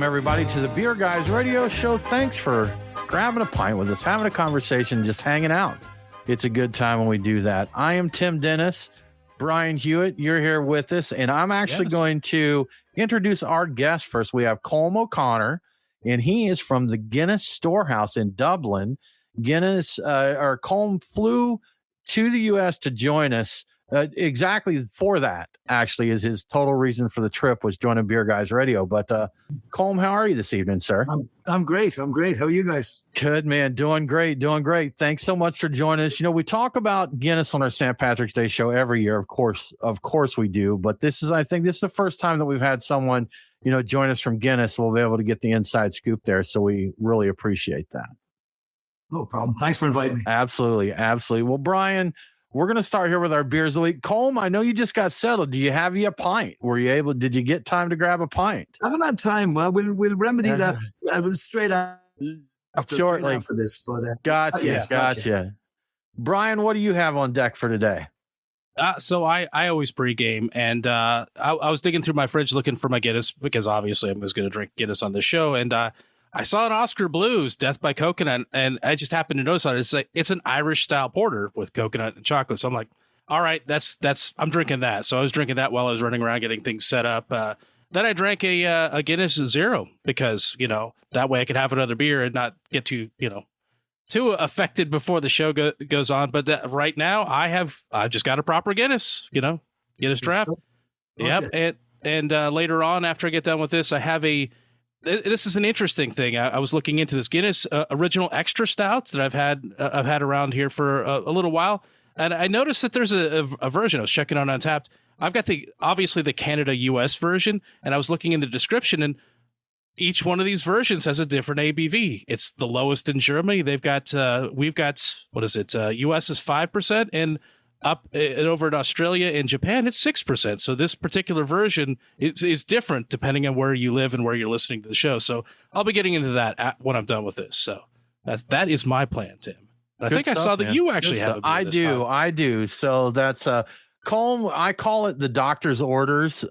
everybody, to the Beer Guys Radio Show. Thanks for grabbing a pint with us, having a conversation, just hanging out. It's a good time when we do that. I am Tim Dennis. Brian Hewitt, you're here with us, and I'm actually going to introduce our guest first. We have Colm O'Connor, and he is from the Guinness Storehouse in Dublin. Colm flew to the U.S. to join us exactly for that, actually, is his total reason for the trip, was joining Beer Guys Radio. But Colm, how are you this evening, sir? I'm great. How are you guys? Good, man. Doing great. Thanks so much for joining us. You know, we talk about Guinness on our St. Patrick's Day show every year. Of course we do. But I think this is the first time that we've had someone, join us from Guinness. We'll be able to get the inside scoop there. So we really appreciate that. No problem. Thanks for inviting me. Absolutely. Well, Brian, we're going to start here with our beers of the week. Colm, I know you just got settled. Do you have a pint? Did you get time to grab a pint? I haven't had time. Well, we'll remedy that. I was straight after this. But Gotcha. Brian, what do you have on deck for today? So I always pregame, and I was digging through my fridge looking for my Guinness, because obviously I was going to drink Guinness on this show, and I saw an Oscar Blues, Death by Coconut, and I just happened to notice on it. It's an Irish style porter with coconut and chocolate. So I'm like, all right, I'm drinking that. So I was drinking that while I was running around getting things set up. Then I drank a Guinness Zero, because, that way I could have another beer and not get too affected before the show goes on. But right now I've just got a proper Guinness, Guinness draft. Yep. And later on, after I get done with this, I have this is an interesting thing. I was looking into this Guinness original extra stouts that I've had around here for a little while, and I noticed that there's a version. I was checking on Untappd. I've got obviously the Canada US version, and I was looking in the description, and each one of these versions has a different ABV. It's the lowest in Germany. We've got what is it? US is 5%, and up and over in Australia and Japan, it's 6%. So this particular version is different depending on where you live and where you're listening to the show. So I'll be getting into that when I'm done with this. So that is my plan, Tim. And I think I saw that you actually have a beer I do. So that's Colm. I call it the doctor's orders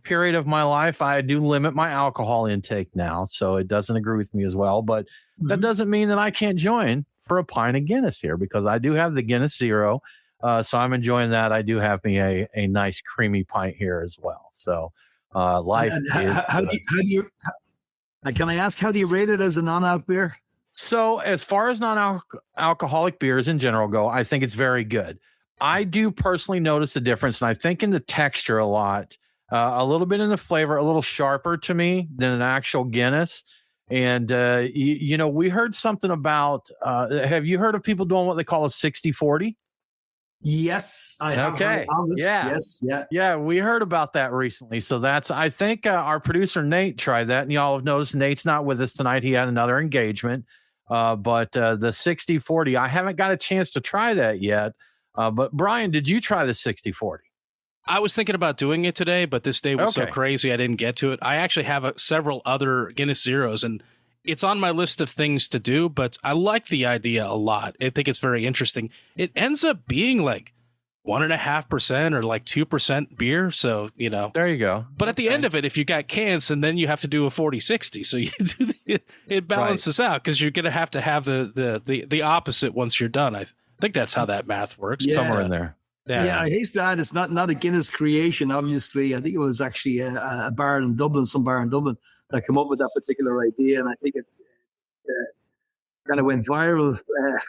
period of my life. I do limit my alcohol intake now, so it doesn't agree with me as well. But that doesn't mean that I can't join for a pint of Guinness here, because I do have the Guinness Zero. So I'm enjoying that. I do have me a nice creamy pint here as well. So life is can I ask, how do you rate it as a non-alc beer? So as far as non-alcoholic beers in general go, I think it's very good. I do personally notice a difference, and I think in the texture a lot, a little bit in the flavor, a little sharper to me than an actual Guinness. And, we heard something about, have you heard of people doing what they call a 60-40? Yes, I have. Okay. Yes. Yeah. We heard about that recently. So I think our producer, Nate, tried that, and y'all have noticed Nate's not with us tonight. He had another engagement, but the 60-40, I haven't got a chance to try that yet. But Brian, did you try the 60-40? I was thinking about doing it today, but this day was so crazy I didn't get to it. I actually have several other Guinness Zeros, and it's on my list of things to do, but I like the idea a lot. I think it's very interesting. It ends up being like 1.5% or like 2% beer. So, there you go. But at the end of it, if you got cans, and then you have to do a 40-60. So you do it balances out, because you're going to have the opposite once you're done. I think that's how that math works. Somewhere in there. Yeah, I hate that. It's not a Guinness creation, obviously. I think it was actually a bar in Dublin, some bar in Dublin, that came up with that particular idea, and I think it kind of went viral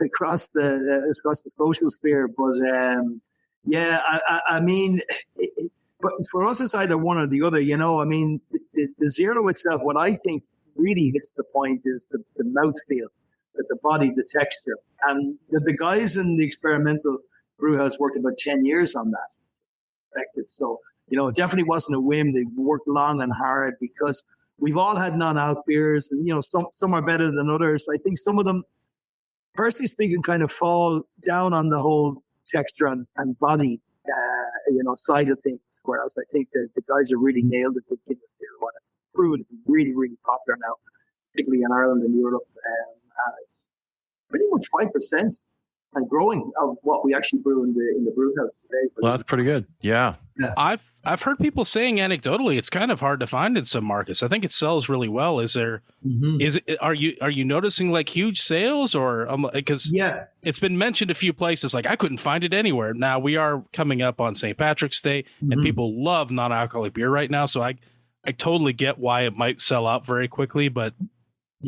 across the social sphere. But I mean, but for us, it's either one or the other. I mean, the Zero itself, what I think really hits the point is the mouthfeel, the body, the texture, and the guys in the experimental brewhouse worked about 10 years on that. So, it definitely wasn't a whim. They worked long and hard, because we've all had non-alc beers, and, some are better than others. I think some of them, personally speaking, kind of fall down on the whole texture and body, side of things. Whereas I think the guys have really nailed it with Guinness Zero. It's proven to be really, really popular now, particularly in Ireland and Europe. It's pretty much 5%. and growing of what we actually brew in the brew house today. Well, that's pretty good. Yeah. I've heard people saying anecdotally it's kind of hard to find in some markets. I think it sells really well. Is there are you noticing like huge sales, or because it's been mentioned a few places, like I couldn't find it anywhere. Now we are coming up on St. Patrick's Day and people love non-alcoholic beer right now, so I totally get why it might sell out very quickly, but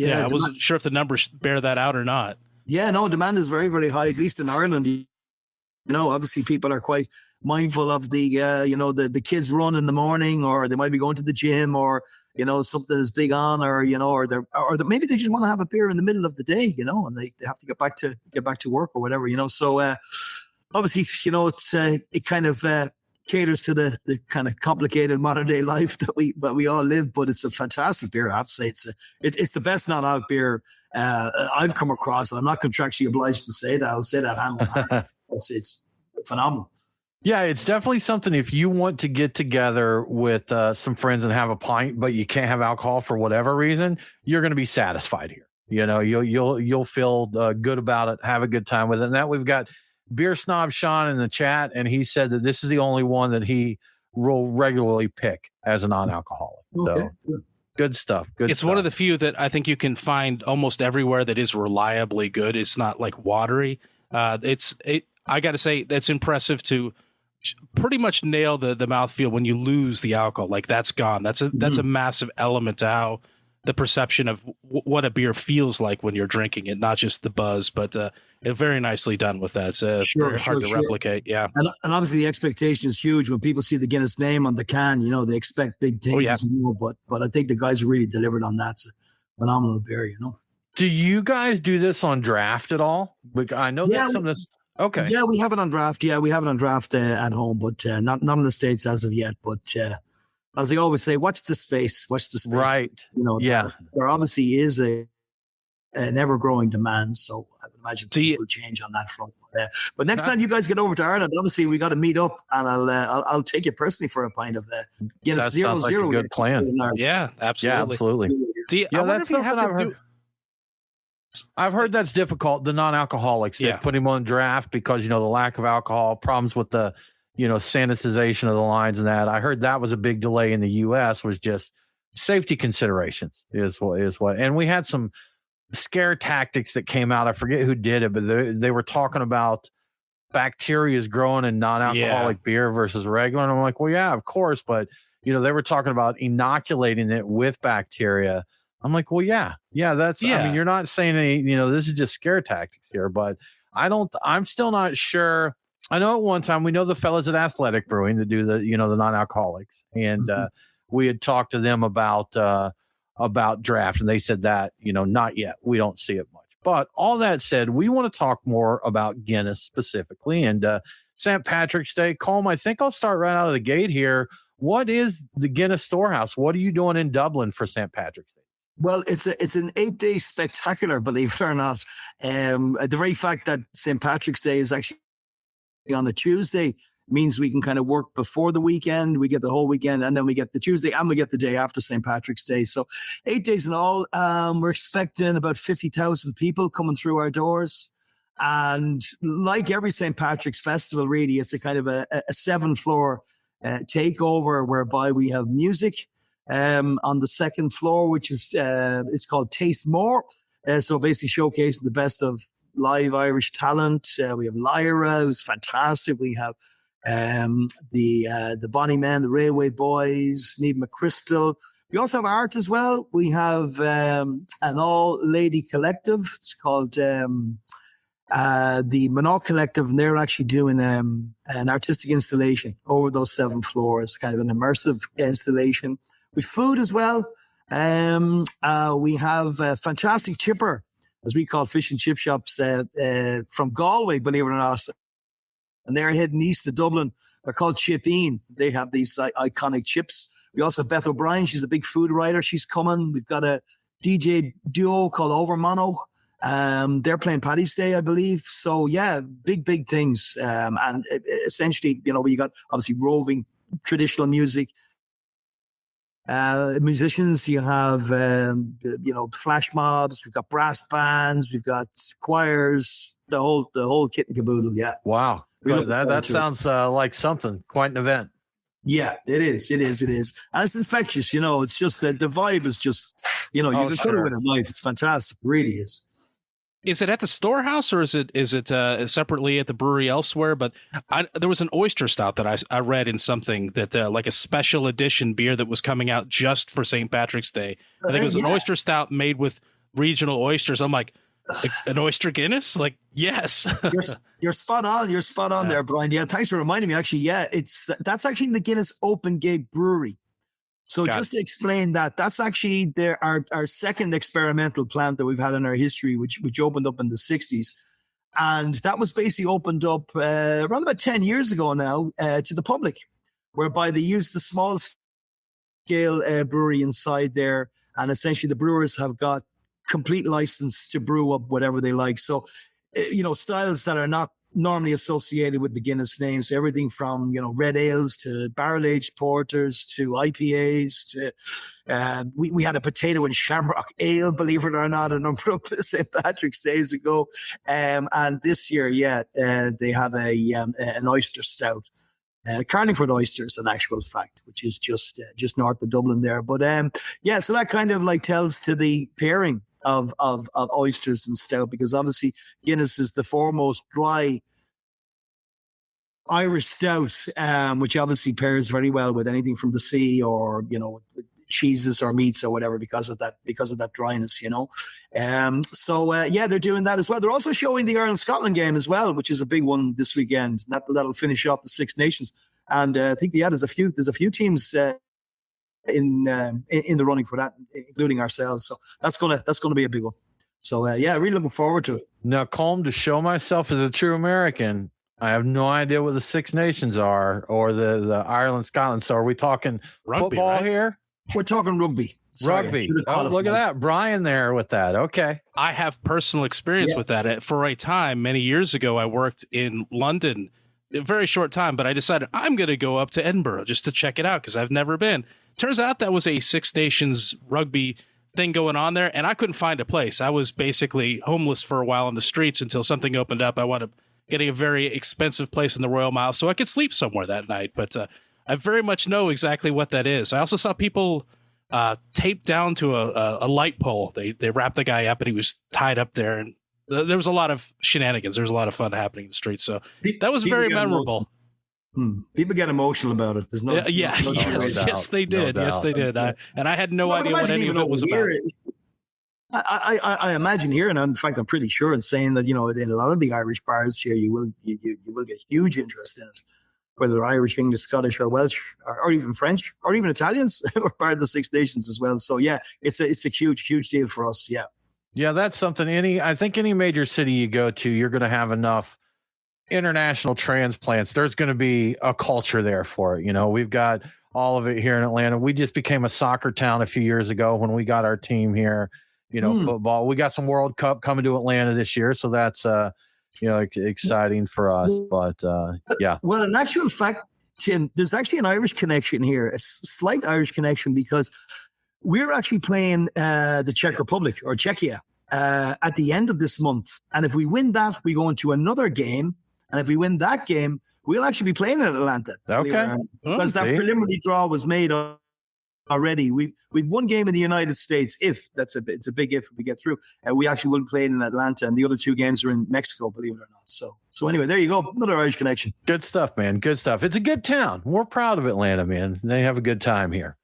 I wasn't sure if the numbers bear that out or not. Yeah, no, demand is very, very high, at least in Ireland. You know, obviously people are quite mindful of the, the kids run in the morning, or they might be going to the gym, or, something is big on, or, or maybe they just want to have a beer in the middle of the day, and they have to get back to work or whatever, So obviously, it's it kind of caters to the kind of complicated modern day life that we all live, but it's a fantastic beer. I have to say it's the best non-alc beer I've come across, and I'm not contractually obliged to say that. I'll say that. It's phenomenal. Yeah, it's definitely something. If you want to get together with some friends and have a pint, but you can't have alcohol for whatever reason, you're going to be satisfied here. You'll feel good about it, have a good time with it. And that we've got Beer Snob Sean in the chat, and he said that this is the only one that he will regularly pick as a non-alcoholic. Okay. So good stuff. It's one of the few that I think you can find almost everywhere that is reliably good. It's not like watery. I got to say that's impressive to pretty much nail the mouthfeel when you lose the alcohol. Like that's gone. That's a massive element to how the perception of what a beer feels like when you're drinking it, not just the buzz, but very nicely done with that. It's very hard to replicate. Yeah. And obviously the expectation is huge when people see the Guinness name on the can, they expect big things, but I think the guys really delivered on that. It's a phenomenal beer, Do you guys do this on draft at all? I know that's some of this. Okay. Yeah, we have it on draft. Yeah, we have it on draft at home, but not in the States as of yet. But as I always say, watch the space. Right. There obviously is an ever-growing demand, so I would imagine things will change on that front. But next time you guys get over to Ireland, obviously we got to meet up, and I'll take you personally for a pint of Guinness 0-0. Like a good plan. Yeah, absolutely. Yeah, absolutely. I wonder if you have to do. I've heard that's difficult. The non-alcoholics, they put him on draft because, the lack of alcohol, problems with the, sanitization of the lines and that. I heard that was a big delay in the U.S. was just safety considerations is what. And we had some scare tactics that came out. I forget who did it, but they were talking about bacteria is growing in non-alcoholic beer versus regular. And I'm like, well, yeah, of course. But, they were talking about inoculating it with bacteria. I'm like, well, yeah, that's, I mean, you're not saying any, this is just scare tactics here, but I'm still not sure. I know at one time we know the fellas at Athletic Brewing that do the, the non-alcoholics, and we had talked to them about draft, and they said that, not yet. We don't see it much. But all that said, we want to talk more about Guinness specifically and St. Patrick's Day. Colm, I think I'll start right out of the gate here. What is the Guinness Storehouse? What are you doing in Dublin for St. Patrick's Day? Well, it's an 8-day spectacular, believe it or not. The very fact that St. Patrick's Day is actually on a Tuesday means we can kind of work before the weekend. We get the whole weekend, and then we get the Tuesday, and we get the day after St. Patrick's Day. So 8 days in all. We're expecting about 50,000 people coming through our doors. And like every St. Patrick's festival, really, it's a kind of a 7-floor takeover whereby we have music on the second floor, which is it's called Taste More. So basically showcasing the best of live Irish talent. We have Lyra, who's fantastic. We have the Bonnie Men, the Railway Boys, Neve McChrystal. We also have art as well. We have an all-lady collective. It's called the Monarch Collective, and they're actually doing an artistic installation over those 7 floors, kind of an immersive installation. With food as well. We have a fantastic chipper, as we call fish and chip shops, from Galway, believe it or not. And they're heading east to Dublin. They're called Chipeen. They have these iconic chips. We also have Beth O'Brien. She's a big food writer. She's coming. We've got a DJ duo called Overmono. They're playing Paddy's Day, I believe. So, yeah, big things. And essentially, we got obviously roving traditional music. Musicians, you have flash mobs, we've got brass bands, we've got choirs, whole kit and caboodle. Yeah. Wow. We look That forward to it. sounds like something, quite an event. Yeah, it is. And it's infectious, it's just that the vibe is just, you can put it sure. with a knife. It's fantastic. It really is. Is it at the storehouse or is it separately at the brewery elsewhere? But there was an oyster stout that I read in something that like a special edition beer that was coming out just for St. Patrick's Day. I think it was an oyster stout made with regional oysters. I'm like an oyster Guinness? Like, yes. You're spot on. You're spot on there, Brian. Yeah, thanks for reminding me. Actually, yeah, that's actually in the Guinness Open Gate Brewery. So just to explain that's actually our second experimental plant that we've had in our history, which opened up in the 60s. And that was basically opened up around about 10 years ago now to the public, whereby they used the small scale brewery inside there. And essentially the brewers have got complete license to brew up whatever they like. So, styles that are not normally associated with the Guinness name. So everything from, red ales to barrel-aged porters to IPAs to, we had a potato and shamrock ale, believe it or not, a number of St. Patrick's days ago. And this year, they have an oyster stout. Carlingford oysters, in actual fact, which is just north of Dublin there. But so that kind of like tells to the pairing of oysters and stout, because obviously Guinness is the foremost dry Irish stout, which obviously pairs very well with anything from the sea or with cheeses or meats or whatever because of that dryness. They're doing that as well. They're also showing the Ireland-Scotland game as well, which is a big one this weekend. That'll finish off the Six Nations, and I think there's a few teams in the running for that, including ourselves. So that's gonna be a big one. So really looking forward to it. Now, Colm, to show myself as a true American, I have no idea what the Six Nations are or the Ireland, Scotland. So are we talking rugby, football right? here? We're talking rugby. Sorry, Rugby. Oh, look at that. Brian there with that. Okay. I have personal experience with that. For a time, many years ago, I worked in London, a very short time, but I decided I'm going to go up to Edinburgh just to check it out because I've never been. Turns out that was a Six Nations rugby thing going on there, and I couldn't find a place. I was basically homeless for a while on the streets until something opened up. I wound up getting a very expensive place in the Royal Mile so I could sleep somewhere that night. But I very much know exactly what that is. I also saw people taped down to a light pole. They wrapped the guy up and he was tied up there, and there was a lot of shenanigans. There was a lot of fun happening in the streets. So that was very memorable. People get emotional about it. There's no, yes, they did. No yes, they did. And I had no idea what any of it was about. I imagine here, and in fact, I'm pretty sure in saying that in a lot of the Irish bars here, you will get huge interest in it, whether Irish, English, Scottish, or Welsh, or even French, or even Italians, are part of the Six Nations as well. So it's a huge deal for us. Yeah, that's something. I think any major city you go to, you're going to have enough international transplants. There's going to be a culture there for it. We've got all of it here in Atlanta. We just became a soccer town a few years ago when we got our team here. Football. We got some World Cup coming to Atlanta this year, so that's exciting for us. But yeah. Well, in actual fact, Tim, there's actually an Irish connection here, a slight Irish connection, because we're actually playing the Czech Republic or Czechia at the end of this month, and if we win that, we go into another game, and if we win that game, we'll actually be playing in Atlanta. Okay, because that preliminary draw was made already. We've one game in the United States. It's a big if we get through, and we actually will be playing in Atlanta, and the other two games are in Mexico, believe it or not. So anyway, there you go, another Irish connection. Good stuff, man. Good stuff. It's a good town. We're proud of Atlanta, man. They have a good time here.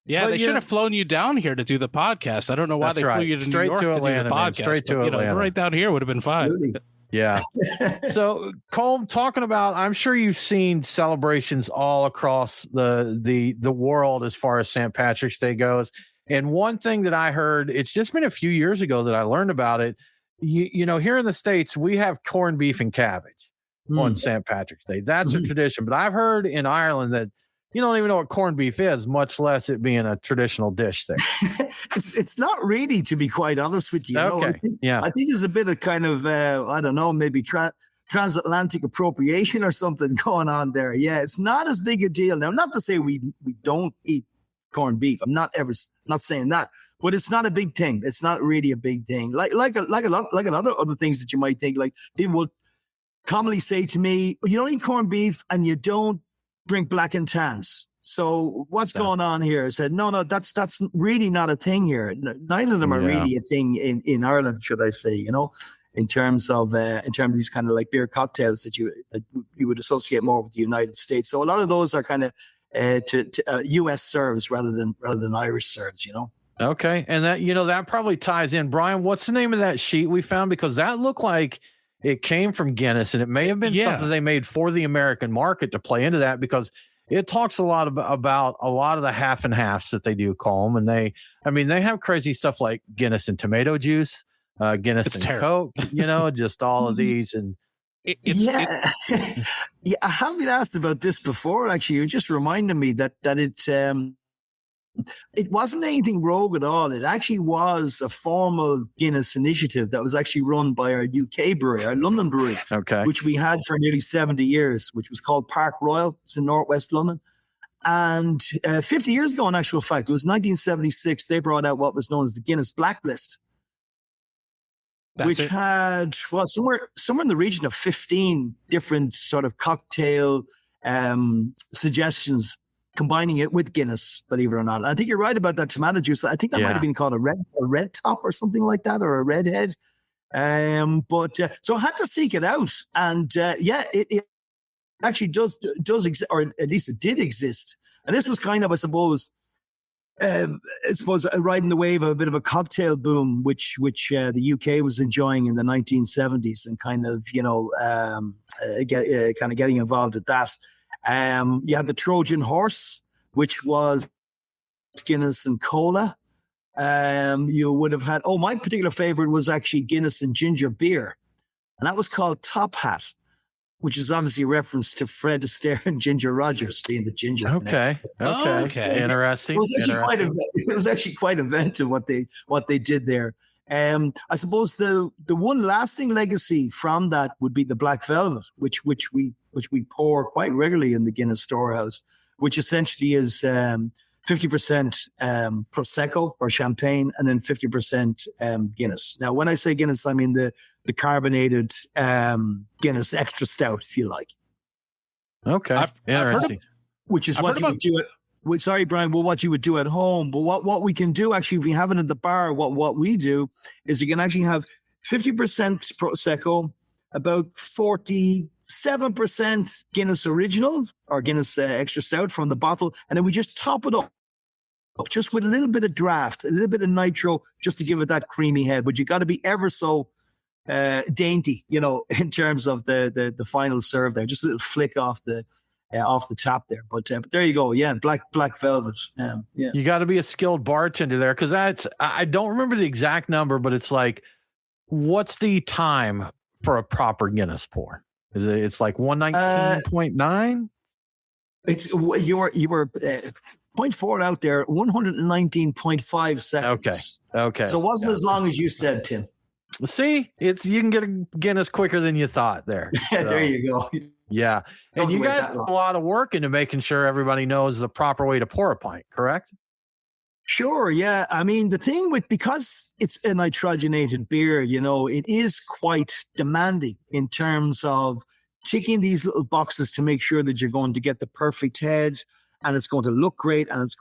Yeah, they should have flown you down here to do the podcast. I don't know why they flew you to New York to Atlanta, do the podcast. Straight to Atlanta. Right down here would have been fine. Really? Yeah. So, Colm, talking about, I'm sure you've seen celebrations all across the world as far as St. Patrick's Day goes. And one thing that I heard, it's just been a few years ago that I learned about it. Here in the States, we have corned beef and cabbage on St. Patrick's Day. That's a tradition. But I've heard in Ireland that you don't even know what corned beef is, much less it being a traditional dish there. It's not really, to be quite honest with you. Okay. I think there's a bit of kind of, I don't know, maybe transatlantic appropriation or something going on there. Yeah, it's not as big a deal. Now, not to say we don't eat corned beef. I'm not saying that. but it's not a big thing. It's not really a big thing. Like a lot of other things that you might think. Like people will commonly say to me, "You don't eat corned beef and you don't drink black and tans. So what's going on here?" I said, no, that's really not a thing here. Neither of them are really a thing in Ireland, should I say? You know, in terms of these kind of like beer cocktails that you would associate more with the United States. So a lot of those are kind of U.S. serves rather than Irish serves. You know. Okay, and that probably ties in. Brian, what's the name of that sheet we found? Because that looked like it came from Guinness, and it may have been something they made for the American market to play into that, because it talks a lot about a lot of the half and halves that they do, Colm, and they have crazy stuff like Guinness and tomato juice, Guinness and Coke, just all of these. And yeah, I have been asked about this before. Actually, you just reminded me that it wasn't anything rogue at all. It actually was a formal Guinness initiative that was actually run by our UK brewery, our London brewery, which we had for nearly 70 years, which was called Park Royal. It's in northwest London. And 50 years ago, in actual fact, it was 1976, they brought out what was known as the Guinness Blacklist, which had, well, somewhere in the region of 15 different sort of cocktail suggestions, combining it with Guinness, believe it or not. I think you're right about that tomato juice. I think that might have been called a red top or something like that, or a redhead. So I had to seek it out. And it actually does exist, or at least it did exist. And this was kind of, I suppose, riding the wave of a bit of a cocktail boom, which the UK was enjoying in the 1970s, and kind of, getting involved with that. You had the Trojan Horse, which was Guinness and cola. You would have had, my particular favorite was actually Guinness and ginger beer. And that was called Top Hat, which is obviously a reference to Fred Astaire and Ginger Rogers being the ginger. Okay. Interesting. It was actually quite inventive what they did there. I suppose the one lasting legacy from that would be the Black Velvet, which we pour quite regularly in the Guinness Storehouse, which essentially is 50% Prosecco or champagne, and then 50% Guinness. Now, when I say Guinness, I mean the carbonated Guinness extra stout, if you like. Okay, interesting. Which is what you would do it. Sorry, Brian. Well, what you would do at home, but what we can do actually, if we have it at the bar, what we do is you can actually have 50% Prosecco, about 47% Guinness Original or Guinness Extra Stout from the bottle, and then we just top it up just with a little bit of draft, a little bit of nitro, just to give it that creamy head. But you got to be ever so dainty, in terms of the final serve there. Just a little flick off the top there, but there you go. Yeah, black velvet. Yeah, you got to be a skilled bartender there, because I don't remember the exact number, but it's like, what's the time for a proper Guinness pour? It's like 119.9. You were 0.4 out there, 119.5 seconds. Okay. So it wasn't as long as you said, Tim. See, you can get a Guinness quicker than you thought there. So. There you go. Yeah. And you guys put a lot of work into making sure everybody knows the proper way to pour a pint, correct? Sure. Yeah. I mean, the thing because it's a nitrogenated beer, it is quite demanding in terms of ticking these little boxes to make sure that you're going to get the perfect head, and it's going to look great, and it's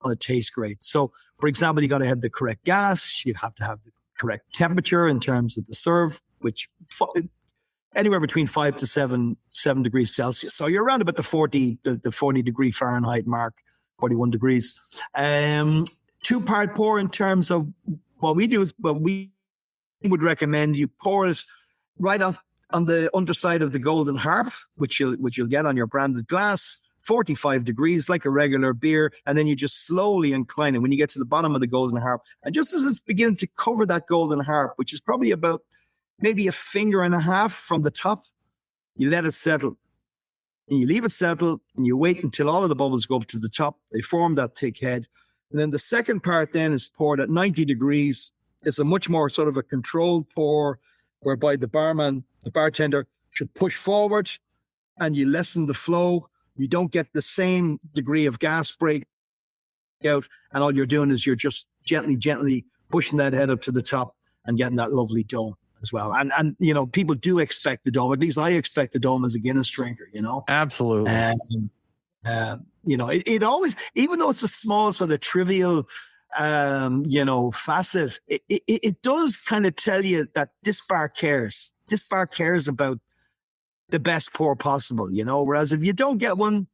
going to taste great. So, for example, you got to have the correct gas. You have to have the correct temperature in terms of the serve, which anywhere between 5 to 7 degrees Celsius. So you're around about the 40 degree Fahrenheit mark, 41 degrees. 2-part pour in terms of what we do is, we would recommend you pour it right on the underside of the golden harp, which you'll get on your branded glass, 45 degrees, like a regular beer, and then you just slowly incline it when you get to the bottom of the golden harp. And just as it's beginning to cover that golden harp, which is probably about maybe a finger and a half from the top, you let it settle. And you leave it settle, and you wait until all of the bubbles go up to the top. They form that thick head. And then the second part then is poured at 90 degrees. It's a much more sort of a controlled pour, whereby the bartender should push forward, and you lessen the flow. You don't get the same degree of gas break out, and all you're doing is you're just gently pushing that head up to the top and getting that lovely dome as well. And people do expect the dome. At least I expect the dome as a Guinness drinker. Absolutely. It always, even though it's a small sort of trivial, facet, it does kind of tell you that this bar cares. This bar cares about the best pour possible, whereas if you don't get one,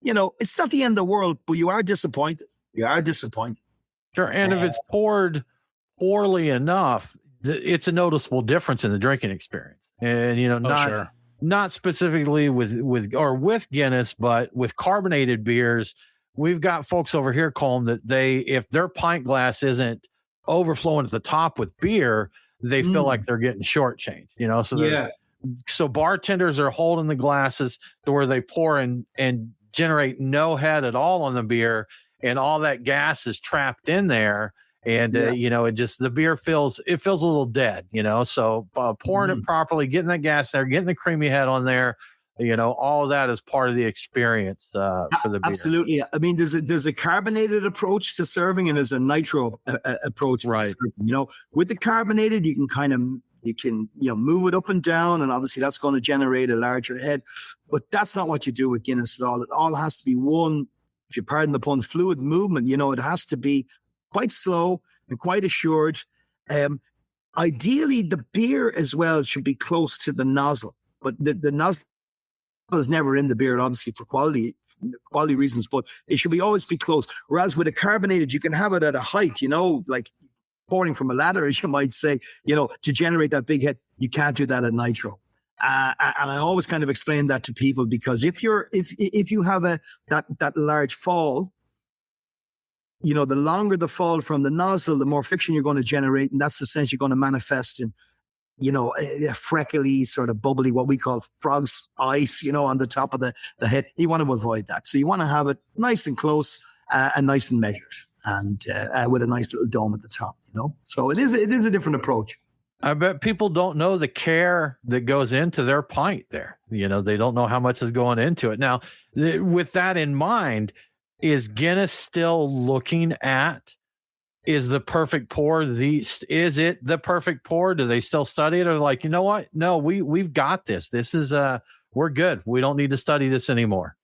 it's not the end of the world, but you are disappointed. Sure. And if it's poured poorly enough, it's a noticeable difference in the drinking experience. And, not specifically with Guinness, but with carbonated beers. We've got folks over here, Colm, that if their pint glass isn't overflowing at the top with beer, they feel like they're getting shortchanged, So bartenders are holding the glasses to where they pour and generate no head at all on the beer, and all that gas is trapped in there. And, the beer feels a little dead, so pouring it properly, getting that gas there, getting the creamy head on there, all of that is part of the experience for the beer. Absolutely. I mean, there's a carbonated approach to serving and there's a nitro approach. Right. With the carbonated, you can move it up and down, and obviously that's going to generate a larger head. But that's not what you do with Guinness at all. It all has to be one, if you pardon the pun, fluid movement. It has to be quite slow and quite assured. Ideally, the beer as well should be close to the nozzle, but the nozzle is never in the beer, obviously for quality reasons, but it should always be close. Whereas with a carbonated, you can have it at a height, like pouring from a ladder, as you might say, to generate that big head. You can't do that at nitro. And I always kind of explain that to people, because if you have that large fall, the longer the fall from the nozzle, the more friction you're going to generate. And that's the sense you're going to manifest in, a freckly, sort of bubbly, what we call frog's ice, on the top of the head. You want to avoid that. So you want to have it nice and close and nice and measured, and with a nice little dome at the top, So it is a different approach. I bet people don't know the care that goes into their pint there. They don't know how much is going into it. Now, with that in mind, is Guinness still looking at, is the perfect pour is it the perfect pour? Do they still study it, or like, you know what? No, we've got this. This is we're good. We don't need to study this anymore.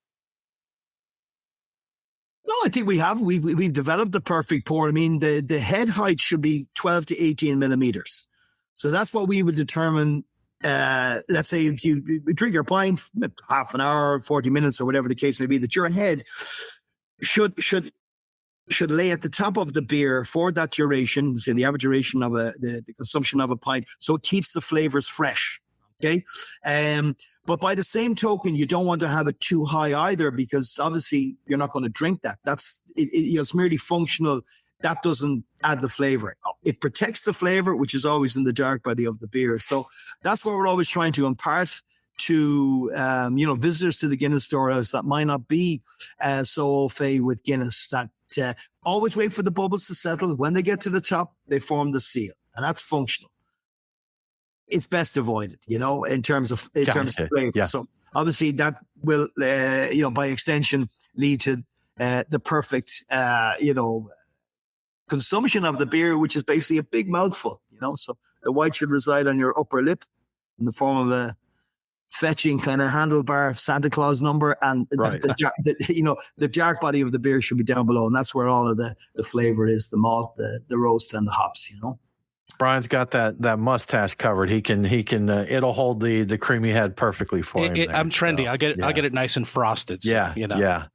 No, I think we have. We've developed the perfect pour. I mean, the head height should be 12 to 18 millimeters. So that's what we would determine. Let's say if you drink your pint, half an hour, 40 minutes, or whatever the case may be, that your head should lay at the top of the beer for that duration, say the average duration of the consumption of a pint, so it keeps the flavors fresh. Okay. But by the same token, you don't want to have it too high either, because obviously you're not going to drink that. That's it's merely functional. That doesn't add the flavor. It protects the flavor, which is always in the dark body of the beer. So that's what we're always trying to impart to visitors to the Guinness storehouse that might not be so au fait with Guinness. That always wait for the bubbles to settle. When they get to the top, they form the seal, and that's functional. It's best avoided, in terms of flavor. Yeah. So obviously that will, by extension, lead to the perfect, consumption of the beer, which is basically a big mouthful. So the white should reside on your upper lip in the form of a fetching kind of handlebar Santa Claus number, and right. the dark body of the beer should be down below, and that's where all of the flavor is, the malt, the roast, and the hops. Brian's got that mustache covered. He can it'll hold the creamy head perfectly for him. I'm trendy. So, I'll get it nice and frosted. So, yeah.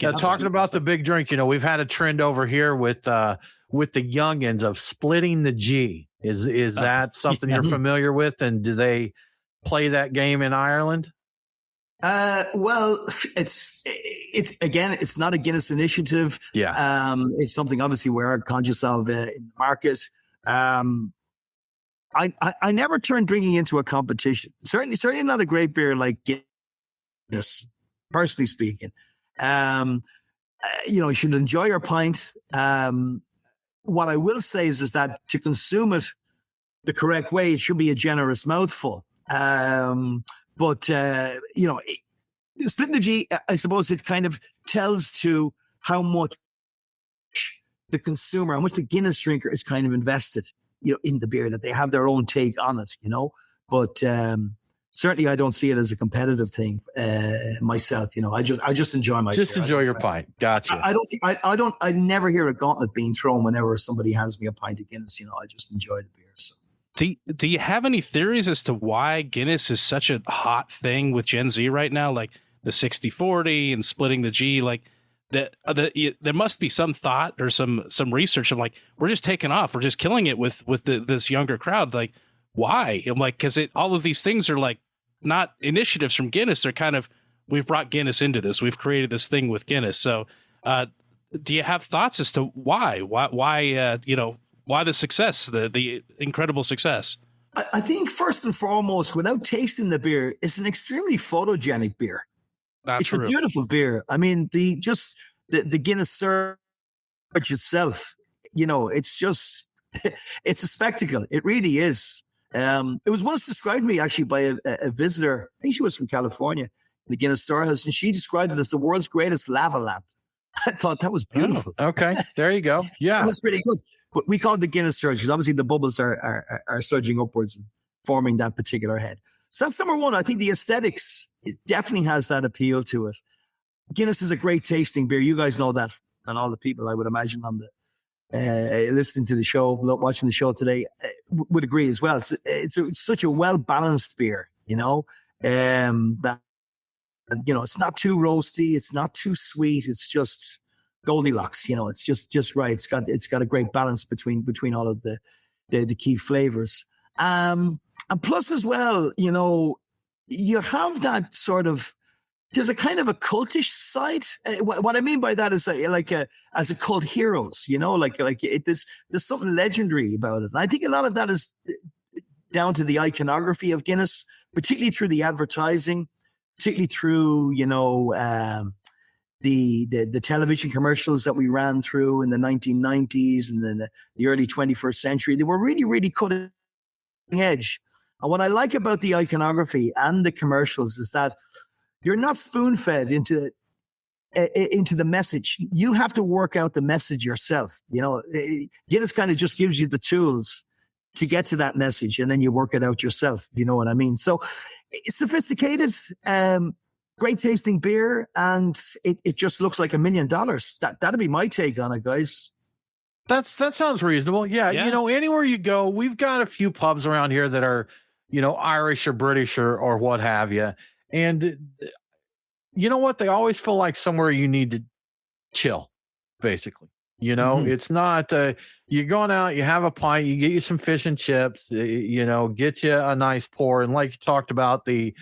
Now, talking about the big drink, we've had a trend over here with the youngins of splitting the G. Is that something you're familiar with? And do they play that game in Ireland? Well, it's not a Guinness initiative. Yeah. It's something obviously we're conscious of in the market. I never turned drinking into a competition. Certainly not a great beer like Guinness, personally speaking. You should enjoy your pint. What I will say is that to consume it the correct way, it should be a generous mouthful. But splitting the G, I suppose it kind of tells to how much the consumer, how much the Guinness drinker is kind of invested, in the beer, that they have their own take on it, But certainly, I don't see it as a competitive thing myself. I just enjoy my just beer. enjoy your pint. Gotcha. I never hear a gauntlet being thrown whenever somebody hands me a pint of Guinness. I just enjoy the beer. So. Do you have any theories as to why Guinness is such a hot thing with Gen Z right now? Like the 60-40 and splitting the G, like there must be some thought or some research of like, we're just taking off. We're just killing it with this younger crowd. Like, why? I'm like, because all of these things are like not initiatives from Guinness. They're kind of, we've brought Guinness into this. We've created this thing with Guinness. So do you have thoughts as to why the success, the incredible success? I think first and foremost, without tasting the beer, it's an extremely photogenic beer. It's a beautiful beer. I mean, the Guinness Surge itself, it's just, it's a spectacle. It really is. It was once described to me actually by a visitor. I think she was from California, the Guinness Storehouse, and she described it as the world's greatest lava lamp. I thought that was beautiful. Oh, okay, there you go. Yeah, that was pretty good. But we call it the Guinness Surge because obviously the bubbles are surging upwards and forming that particular head. So that's number one. I think the aesthetics, it definitely has that appeal to it. Guinness is a great tasting beer. You guys know that, and all the people I would imagine on the listening to the show, watching the show today, would agree as well. It's such a well-balanced beer, that, it's not too roasty. It's not too sweet. It's just Goldilocks, it's just right. It's got a great balance between all of the key flavors. And plus as well, you have that sort of, there's a kind of a cultish side. What I mean by that is like as a cult heroes, there's something legendary about it. And I think a lot of that is down to the iconography of Guinness, particularly through the advertising, particularly through, the television commercials that we ran through in the 1990s and then the early 21st century. They were really, really cutting edge. And what I like about the iconography and the commercials is that you're not spoon-fed into the message. You have to work out the message yourself. Guinness kind of just gives you the tools to get to that message, and then you work it out yourself. You know what I mean? So it's sophisticated, great tasting beer, and it just looks like $1 million. That'd be my take on it, guys. That sounds reasonable. Yeah. Anywhere you go, we've got a few pubs around here that are, Irish or British or what have you. And you know what? They always feel like somewhere you need to chill, basically. It's not, you're going out, you have a pint, you get you some fish and chips, get you a nice pour. And like you talked about, the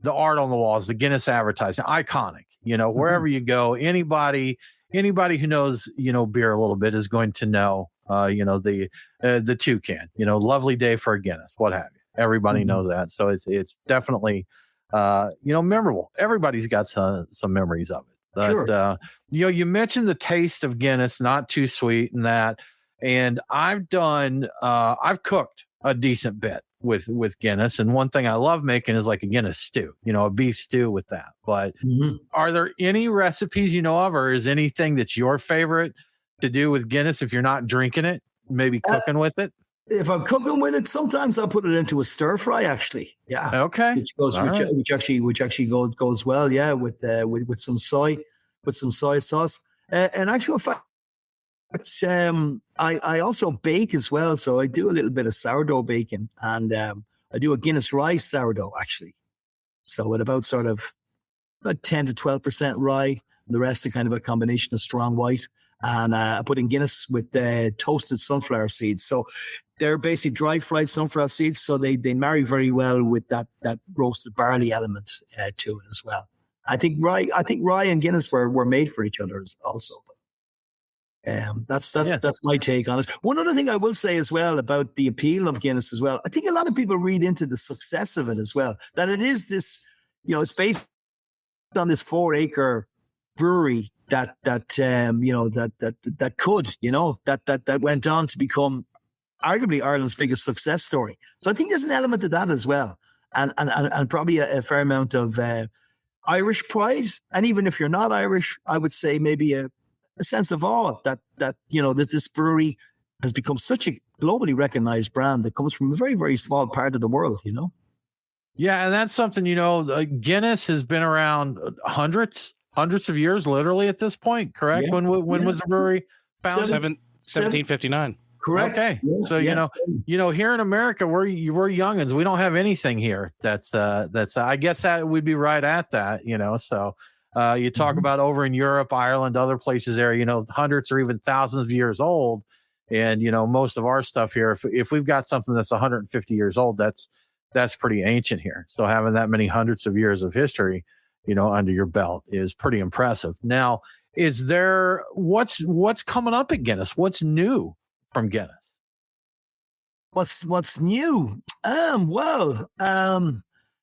art on the walls, the Guinness advertising, iconic, wherever you go, anybody who knows, beer a little bit is going to know, the toucan, lovely day for a Guinness, what have you. Everybody knows that. So it's definitely, memorable. Everybody's got some memories of it. But, sure. You mentioned the taste of Guinness, not too sweet and that. And I've cooked a decent bit with Guinness. And one thing I love making is like a Guinness stew, a beef stew with that. But are there any recipes you know of, or is anything that's your favorite to do with Guinness if you're not drinking it, maybe cooking with it? If I'm cooking with it, sometimes I'll put it into a stir fry. Actually, yeah, okay, which actually goes well, yeah, with some soy sauce. And actually, I also bake as well, so I do a little bit of sourdough baking, and I do a Guinness rye sourdough actually. So with about 10 to 12% rye, and the rest is kind of a combination of strong white. And I put in Guinness with toasted sunflower seeds. So they're basically dry fried sunflower seeds. So they marry very well with that roasted barley element to it as well. I think rye and Guinness were made for each other also. That's my take on it. One other thing I will say as well about the appeal of Guinness as well, I think a lot of people read into the success of it as well, that it is this, it's based on this 4-acre brewery that went on to become arguably Ireland's biggest success story. So I think there's an element of that as well, and probably a fair amount of Irish pride. And even if you're not Irish, I would say maybe a a sense of awe that this brewery has become such a globally recognized brand that comes from a very, very small part of the world. Yeah, and that's something, Guinness has been around hundreds of years, literally at this point, correct? Yeah. When was the brewery founded? 1759. Correct. Okay. Yeah, So, here in America, we're youngins. We don't have anything here. That's I guess that we'd be right at that, so you talk about over in Europe, Ireland, other places there, hundreds or even thousands of years old. And, most of our stuff here, if we've got something that's 150 years old, that's pretty ancient here. So having that many hundreds of years of history, under your belt is pretty impressive. Now, is there what's coming up at Guinness? What's new from Guinness? What's new?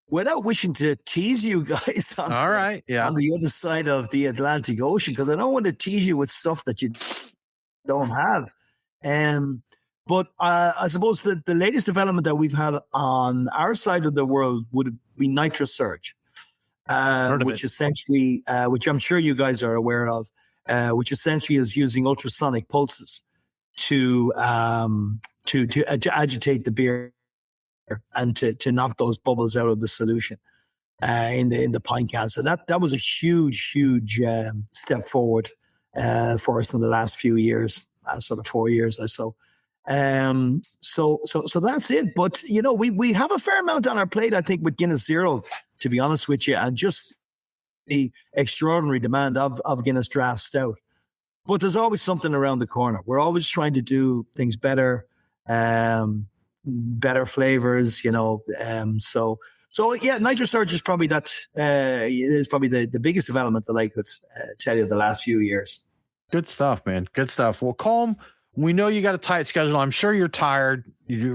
Without wishing to tease you guys on, on the other side of the Atlantic Ocean, because I don't want to tease you with stuff that you don't have. But I suppose the latest development that we've had on our side of the world would be Nitrous Surge, which essentially, which I'm sure you guys are aware of, which essentially is using ultrasonic pulses to agitate the beer and to knock those bubbles out of the solution in the pint can. So that was a huge step forward for us in the last few years, sort of 4 years or so. So that's it. But we have a fair amount on our plate, I think, with Guinness Zero, to be honest with you, and just the extraordinary demand of Guinness Draft Stout. But there's always something around the corner. We're always trying to do things better, better flavors, So yeah, Nitrous Surge is probably the biggest development that I could tell you the last few years. Good stuff, man. Good stuff. Well, Colm, we know you got a tight schedule. I'm sure you're tired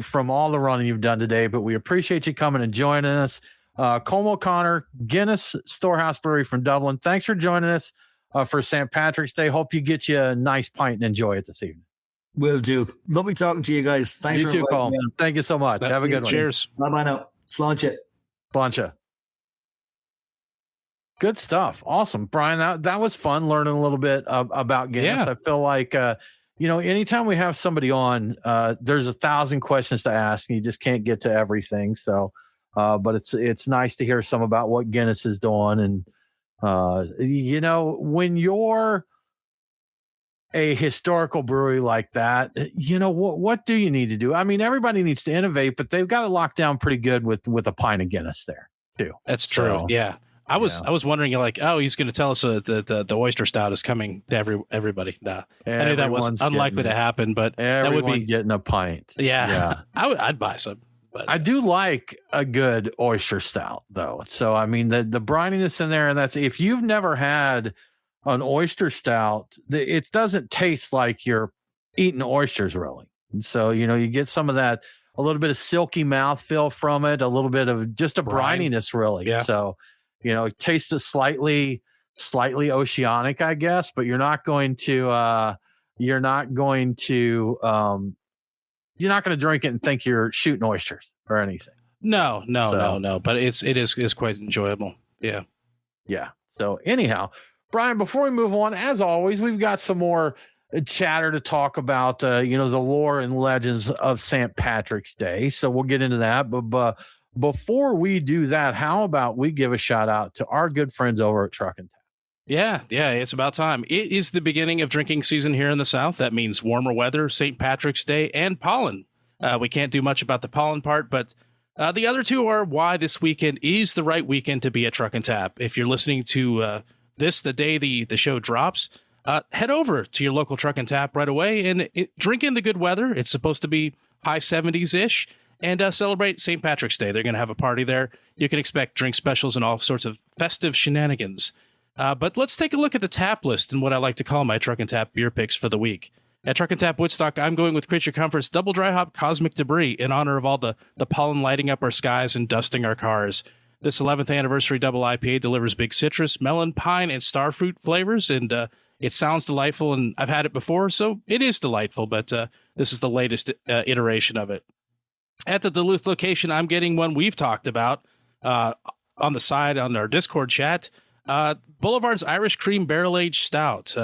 from all the running you've done today, but we appreciate you coming and joining us. Colm O'Connor, Guinness Storehouse Brewery from Dublin. Thanks for joining us for St. Patrick's Day. Hope you get you a nice pint and enjoy it this evening. Will do. Lovely talking to you guys. Thanks you for too, Colm. Thank you so much. Have a good one. Cheers. Bye now. Sláinte. Sláinte. Good stuff. Awesome, Brian. That was fun learning a little bit about Guinness. Yeah. I feel like anytime we have somebody on, there's 1,000 questions to ask, and you just can't get to everything. So, but it's nice to hear some about what Guinness is doing, and when you're a historical brewery like that, what do you need to do? I mean, everybody needs to innovate, but they've got it locked down pretty good with a pint of Guinness there too. That's true. Yeah. I was wondering, like, he's going to tell us the oyster stout is coming to everybody. Nah, I knew that was unlikely to happen, but that would be getting a pint. Yeah. I'd buy some. But I do like a good oyster stout, though. So I mean, the brininess in there, and that's if you've never had an oyster stout, it doesn't taste like you're eating oysters, really. And so you get some of that, a little bit of silky mouthfeel from it, a little bit of just a brininess, really. Yeah. So. It tastes slightly oceanic, I guess, but you're not going to drink it and think you're shooting oysters or anything. No. But it is quite enjoyable. Yeah. Yeah. So anyhow, Brian, before we move on, as always, we've got some more chatter to talk about, the lore and legends of St. Patrick's Day. So we'll get into that, but before we do that, how about we give a shout out to our good friends over at Truck and Tap? Yeah, it's about time. It is the beginning of drinking season here in the South. That means warmer weather, St. Patrick's Day, and pollen. We can't do much about the pollen part, but the other two are why this weekend is the right weekend to be at Truck and Tap. If you're listening to this the day the show drops, head over to your local Truck and Tap right away and drink in the good weather. It's supposed to be high 70s-ish. And celebrate St. Patrick's Day. They're going to have a party there. You can expect drink specials and all sorts of festive shenanigans. But let's take a look at the tap list and what I like to call my Truck and Tap beer picks for the week. At Truck and Tap Woodstock, I'm going with Creature Comfort's Double Dry Hop Cosmic Debris in honor of all the pollen lighting up our skies and dusting our cars. This 11th anniversary double IPA delivers big citrus, melon, pine, and starfruit flavors, and it sounds delightful, and I've had it before, so it is delightful, but this is the latest iteration of it. At the Duluth location, I'm getting one we've talked about on the side on our Discord chat. Boulevard's Irish Cream Barrel Aged Stout.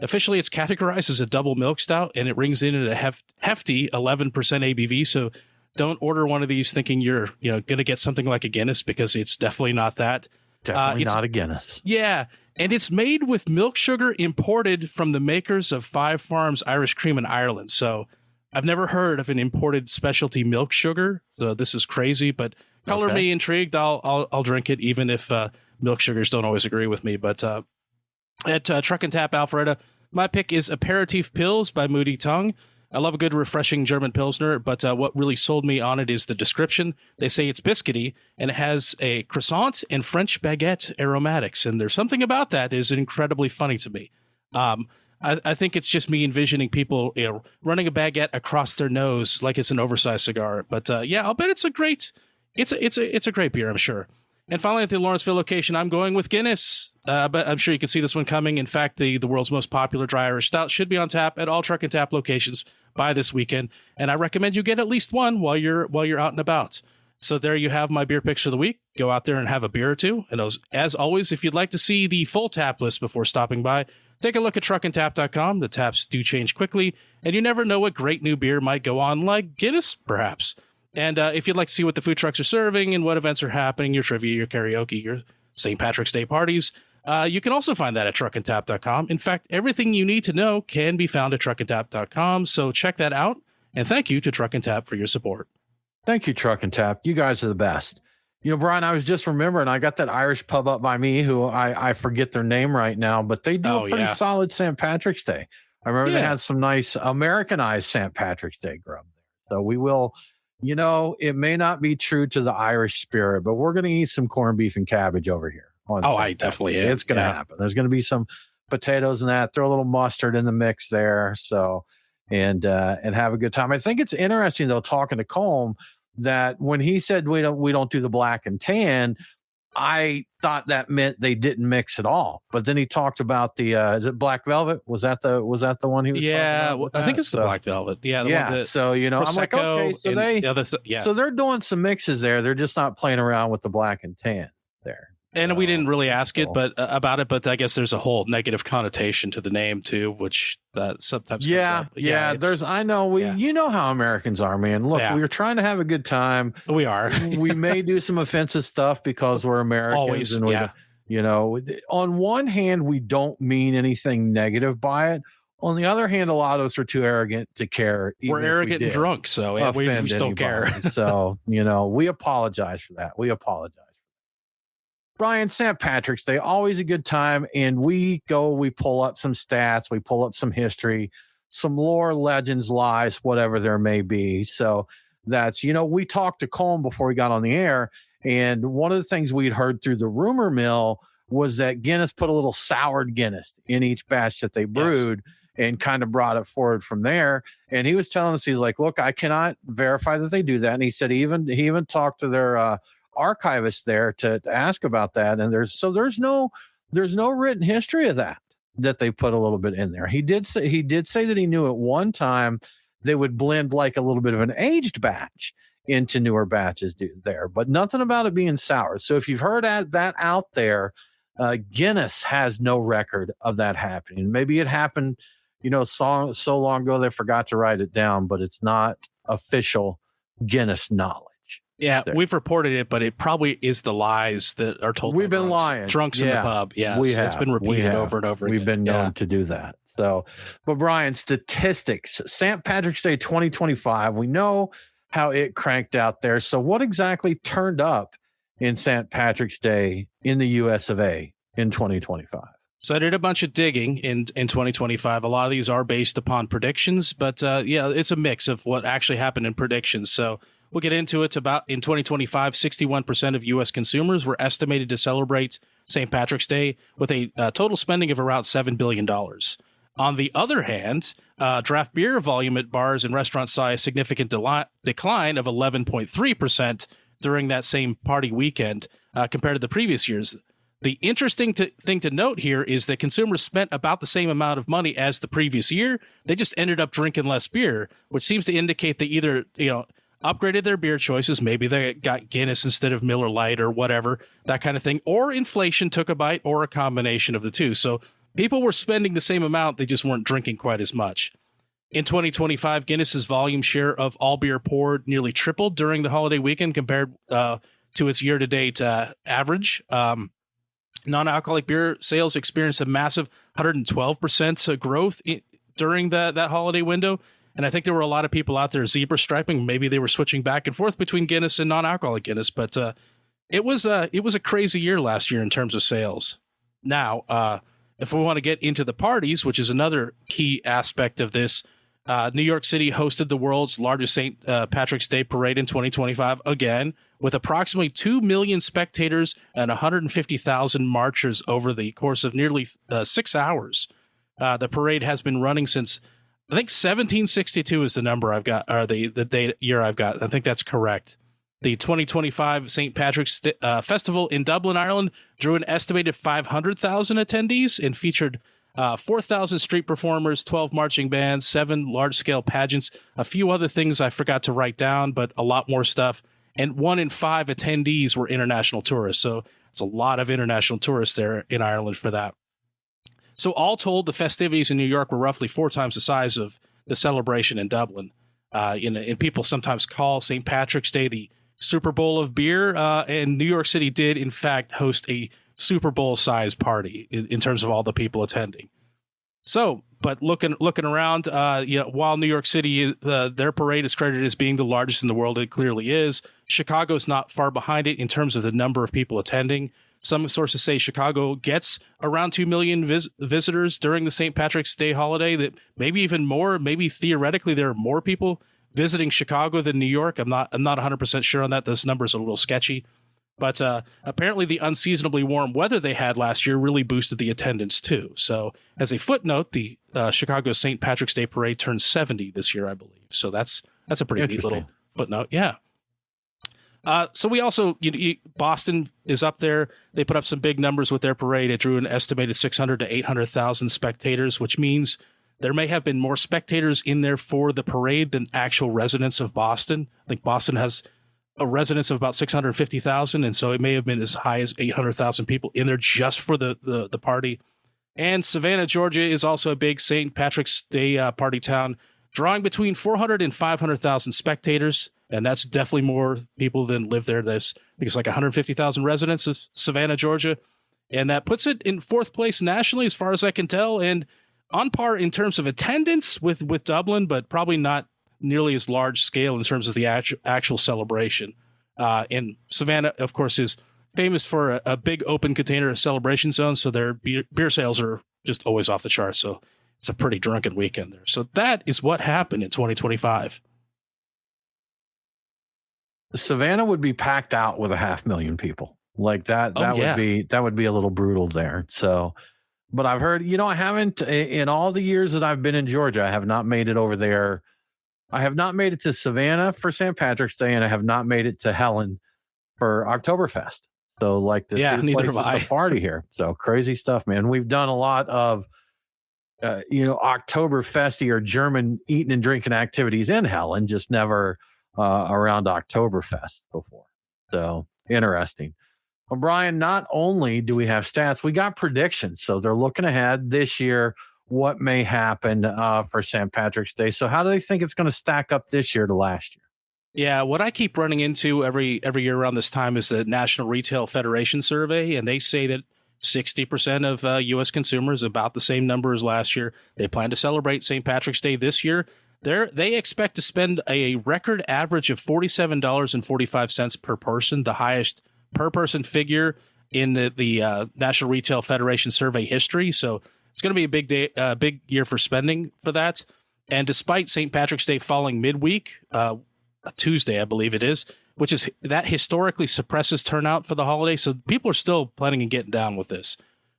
Officially, it's categorized as a double milk stout, and it rings in at a hefty 11% ABV. So don't order one of these thinking you're going to get something like a Guinness, because it's definitely not that. Definitely not a Guinness. Yeah, and it's made with milk sugar imported from the makers of Five Farms Irish Cream in Ireland. So I've never heard of an imported specialty milk sugar. So this is crazy, but color me intrigued. I'll drink it, even if milk sugars don't always agree with me. But at Truck and Tap Alpharetta, my pick is Aperitif Pils by Moody Tongue. I love a good, refreshing German Pilsner, but what really sold me on it is the description. They say it's biscuity, and it has a croissant and French baguette aromatics, and there's something about that is incredibly funny to me. I think it's just me envisioning people running a baguette across their nose like it's an oversized cigar. But I'll bet it's a great beer, I'm sure. And finally, at the Lawrenceville location, I'm going with Guinness. But I'm sure you can see this one coming. In fact, the world's most popular dry Irish stout should be on tap at all Truck and Tap locations by this weekend, and I recommend you get at least one while you're out and about. So there you have my beer picks for the week. Go out there and have a beer or two. And as always, if you'd like to see the full tap list before stopping by, take a look at truckandtap.com. The taps do change quickly, and you never know what great new beer might go on, like Guinness, perhaps. And if you'd like to see what the food trucks are serving and what events are happening, your trivia, your karaoke, your St. Patrick's Day parties, you can also find that at truckandtap.com. In fact, everything you need to know can be found at truckandtap.com. So check that out. And thank you to Truck and Tap for your support. Thank you, Truck and Tap. You guys are the best. Brian, I was just remembering, I got that Irish pub up by me who I forget their name right now, but they do a pretty solid St. Patrick's Day. I remember they had some nice Americanized St. Patrick's Day grub. So we will, it may not be true to the Irish spirit, but we're going to eat some corned beef and cabbage over here. I definitely am. It's going to happen. There's going to be some potatoes and that. Throw a little mustard in the mix there. So, and have a good time. I think it's interesting though, talking to Colm, that when he said we don't do the black and tan, I thought that meant they didn't mix at all. But then he talked about the is it Black Velvet? Was that the one he was talking about? I think it's the Black Velvet. Yeah. So I'm like, okay, so so they're doing some mixes there. They're just not playing around with the black and tan there. And we didn't really ask it, but about it. But I guess there's a whole negative connotation to the name too, which that sometimes comes up. There's. I know you know how Americans are, man. Look, we're trying to have a good time. We are. We may do some offensive stuff because we're Americans. Always, and on one hand, we don't mean anything negative by it. On the other hand, a lot of us are too arrogant to care. We're arrogant and drunk, so we still care. So we apologize for that. We apologize. Brian, St. Patrick's Day, always a good time. And we pull up some stats, we pull up some history, some lore, legends, lies, whatever there may be. So that's, we talked to Colm before we got on the air. And one of the things we'd heard through the rumor mill was that Guinness put a little soured Guinness in each batch that they brewed and kind of brought it forward from there. And he was telling us, he's like, look, I cannot verify that they do that. And he said he even talked to their, archivist there to ask about that, and there's no written history of that they put a little bit in there. He did say that he knew at one time they would blend like a little bit of an aged batch into newer batches there, but nothing about it being sour. So if you've heard that out there, Guinness has no record of that happening. Maybe it happened so long ago they forgot to write it down, but it's not official Guinness knowledge. Yeah, we've reported it, but it probably is the lies that are told. We've been lying. Drunks in the pub. Yeah, it's been repeated over and over again. We've been known to do that. So, but Brian, statistics, St. Patrick's Day 2025, we know how it cranked out there. So what exactly turned up in St. Patrick's Day in the US of A in 2025? So I did a bunch of digging in 2025. A lot of these are based upon predictions, but it's a mix of what actually happened in predictions. So we'll get into it. About in 2025, 61% of U.S. consumers were estimated to celebrate St. Patrick's Day with a total spending of around $7 billion. On the other hand, draft beer volume at bars and restaurants saw a significant decline of 11.3% during that same party weekend compared to the previous years. The interesting thing to note here is that consumers spent about the same amount of money as the previous year. They just ended up drinking less beer, which seems to indicate that either, upgraded their beer choices. Maybe they got Guinness instead of Miller Lite or whatever, that kind of thing. Or inflation took a bite, or a combination of the two. So people were spending the same amount. They just weren't drinking quite as much. In 2025, Guinness's volume share of all beer poured nearly tripled during the holiday weekend compared to its year-to-date average. Non-alcoholic beer sales experienced a massive 112% growth during that holiday window. And I think there were a lot of people out there zebra striping. Maybe they were switching back and forth between Guinness and non-alcoholic Guinness. But it was a crazy year last year in terms of sales. Now, if we want to get into the parties, which is another key aspect of this, New York City hosted the world's largest St. Patrick's Day parade in 2025, again, with approximately 2 million spectators and 150,000 marchers over the course of nearly 6 hours. The parade has been running since, I think, 1762 is the number I've got, or the date year I've got. I think that's correct. The 2025 St. Patrick's Festival in Dublin, Ireland, drew an estimated 500,000 attendees and featured 4,000 street performers, 12 marching bands, 7 large-scale pageants, a few other things I forgot to write down, but a lot more stuff. And 1 in 5 attendees were international tourists. So it's a lot of international tourists there in Ireland for that. So all told, the festivities in New York were roughly 4 times the size of the celebration in Dublin. And people sometimes call St. Patrick's Day the Super Bowl of beer, and New York City did, in fact, host a Super Bowl-sized party in terms of all the people attending. So, but looking around, while New York City, their parade is credited as being the largest in the world, it clearly is. Chicago's not far behind it in terms of the number of people attending. Some sources say Chicago gets around 2 million visitors during the St. Patrick's Day holiday, that maybe even more, maybe theoretically there are more people visiting Chicago than New York. I'm not 100% sure on that. Those numbers are a little sketchy. But apparently the unseasonably warm weather they had last year really boosted the attendance too. So as a footnote, the Chicago St. Patrick's Day Parade turned 70 this year, I believe. So that's a pretty neat little footnote. Yeah. So we also, Boston is up there. They put up some big numbers with their parade. It drew an estimated 600 to 800,000 spectators, which means there may have been more spectators in there for the parade than actual residents of Boston. I think Boston has a residence of about 650,000, and so it may have been as high as 800,000 people in there just for the party. And Savannah, Georgia is also a big St. Patrick's Day party town, drawing between 400 and 500,000 spectators, and that's definitely more people than live there. I think it's like 150,000 residents of Savannah, Georgia, and that puts it in 4th place nationally as far as I can tell, and on par in terms of attendance with Dublin, but probably not nearly as large scale in terms of the actual celebration. And Savannah, of course, is famous for a big open container celebration zone, so their beer sales are just always off the charts. So it's a pretty drunken weekend there. So that is what happened in 2025. Savannah would be packed out with 500,000 people. Like that would be a little brutal there. So, but I've heard, I haven't, in all the years that I've been in Georgia, I have not made it over there. I have not made it to Savannah for St. Patrick's Day, and I have not made it to Helen for Oktoberfest. So like the neither have I. Party here. So crazy stuff, man. We've done a lot of, Oktoberfesty or German eating and drinking activities in Helen, just never around Oktoberfest before. So interesting. Well, Brian, not only do we have stats, we got predictions. So they're looking ahead this year, what may happen for St. Patrick's Day. So how do they think it's going to stack up this year to last year? Yeah, what I keep running into every year around this time is the National Retail Federation survey, and they say that 60% of U.S. consumers, about the same number as last year, they plan to celebrate St. Patrick's Day this year. They expect to spend a record average of $47.45 per person, the highest per person figure in the National Retail Federation survey history. So it's going to be a big year for spending for that. And despite St. Patrick's Day falling midweek, a Tuesday, I believe it is, which is that historically suppresses turnout for the holiday. So people are still planning on getting down with this.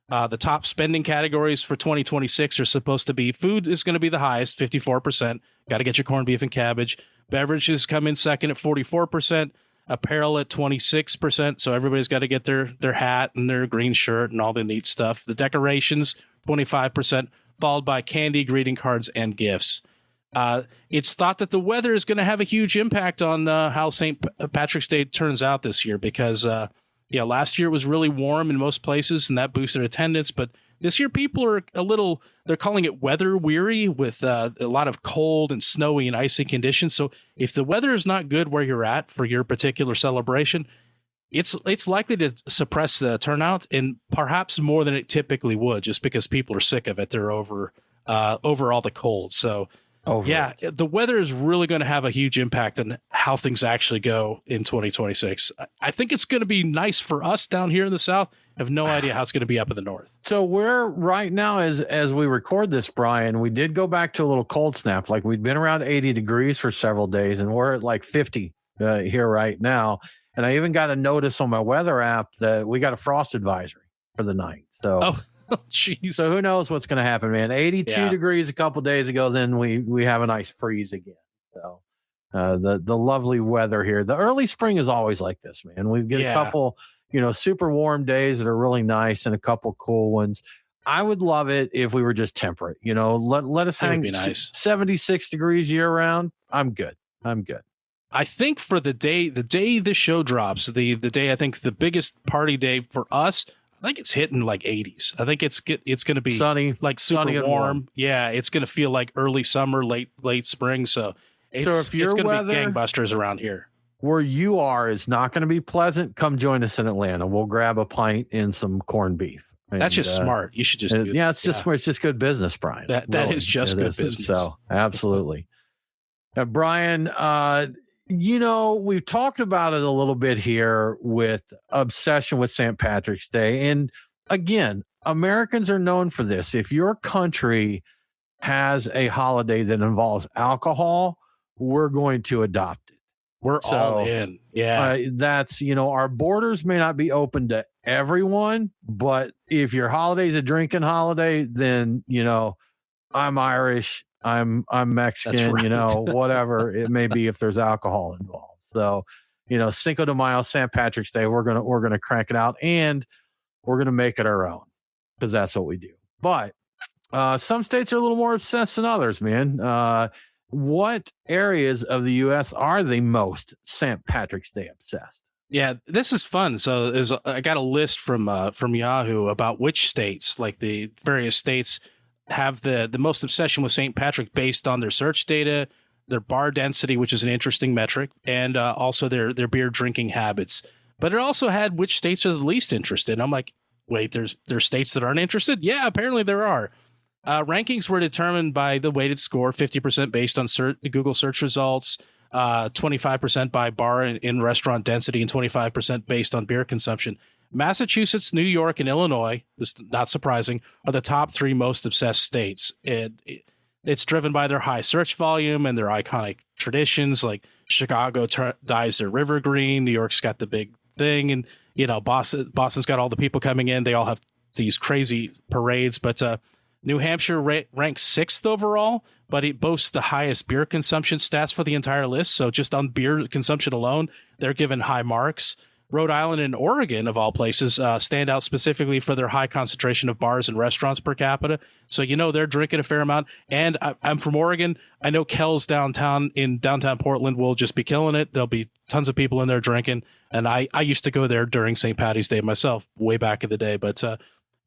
The top spending categories for 2026 are supposed to be food is going to be the highest, 54%. Got to get your corned beef and cabbage. Beverages come in second at 44%. Apparel at 26%. So everybody's got to get their hat and their green shirt and all the neat stuff. The decorations, 25%, followed by candy, greeting cards, and gifts. It's thought that the weather is going to have a huge impact on how St. Patrick's Day turns out this year because, last year it was really warm in most places and that boosted attendance. But this year people are they're calling it weather weary with a lot of cold and snowy and icy conditions. So if the weather is not good where you're at for your particular celebration, it's likely to suppress the turnout and perhaps more than it typically would just because people are sick of it. They're over all the cold. So the weather is really going to have a huge impact on how things actually go in 2026. I think it's going to be nice for us down here in the South. I have no idea how it's going to be up in the North. So we're right now, as we record this, Brian, we did go back to a little cold snap. Like we'd been around 80 degrees for several days and we're at like 50 here right now. And I even got a notice on my weather app that we got a frost advisory for the night. So, jeez. So who knows what's going to happen, man? 82 degrees a couple days ago. Then we have a nice freeze again. So the lovely weather here. The early spring is always like this, man. We get a couple, super warm days that are really nice and a couple cool ones. I would love it if we were just temperate. Let us hang nice. 76 degrees year round. I'm good. I think for the day this show drops, the day I think the biggest party day for us, I think it's hitting like 80s. I think it's going to be sunny, like super sunny warm. Yeah, it's going to feel like early summer, late spring. So if your it's going weather to be gangbusters around here. Where you are is not going to be pleasant, come join us in Atlanta. We'll grab a pint and some corned beef. And, that's just smart. You should just do that. Yeah, it's just good business, Brian. That is just good business. So absolutely. Brian, we've talked about it a little bit here with obsession with St. Patrick's Day. And again, Americans are known for this. If your country has a holiday that involves alcohol, we're going to adopt it. We're all in. Yeah. That's, our borders may not be open to everyone, but if your holiday's a drinking holiday, then, I'm Irish, I'm Mexican, right. Whatever it may be if there's alcohol involved. So, Cinco de Mayo, St. Patrick's Day, we're going to crank it out and we're going to make it our own because that's what we do. But some states are a little more obsessed than others, man. What areas of the U.S. are the most St. Patrick's Day obsessed? Yeah, this is fun. So I got a list from Yahoo about which states, like the various states, have the most obsession with St. Patrick based on their search data, their bar density, which is an interesting metric, and also their beer drinking habits. But it also had which states are the least interested. And I'm like, wait, there's states that aren't interested? Yeah, apparently there are. Rankings were determined by the weighted score, 50% based on Google search results, 25% by bar and restaurant density, and 25% based on beer consumption. Massachusetts, New York, and Illinois, this is not surprising, are the top three most obsessed states. It's driven by their high search volume and their iconic traditions, like Chicago dyes their river green, New York's got the big thing, and Boston's got all the people coming in. They all have these crazy parades, but New Hampshire ranks sixth overall, but it boasts the highest beer consumption stats for the entire list. So just on beer consumption alone, they're given high marks. Rhode Island and Oregon, of all places, stand out specifically for their high concentration of bars and restaurants per capita. So, they're drinking a fair amount. And I'm from Oregon. I know Kel's downtown Portland will just be killing it. There'll be tons of people in there drinking. And I used to go there during St. Patty's Day myself way back in the day. But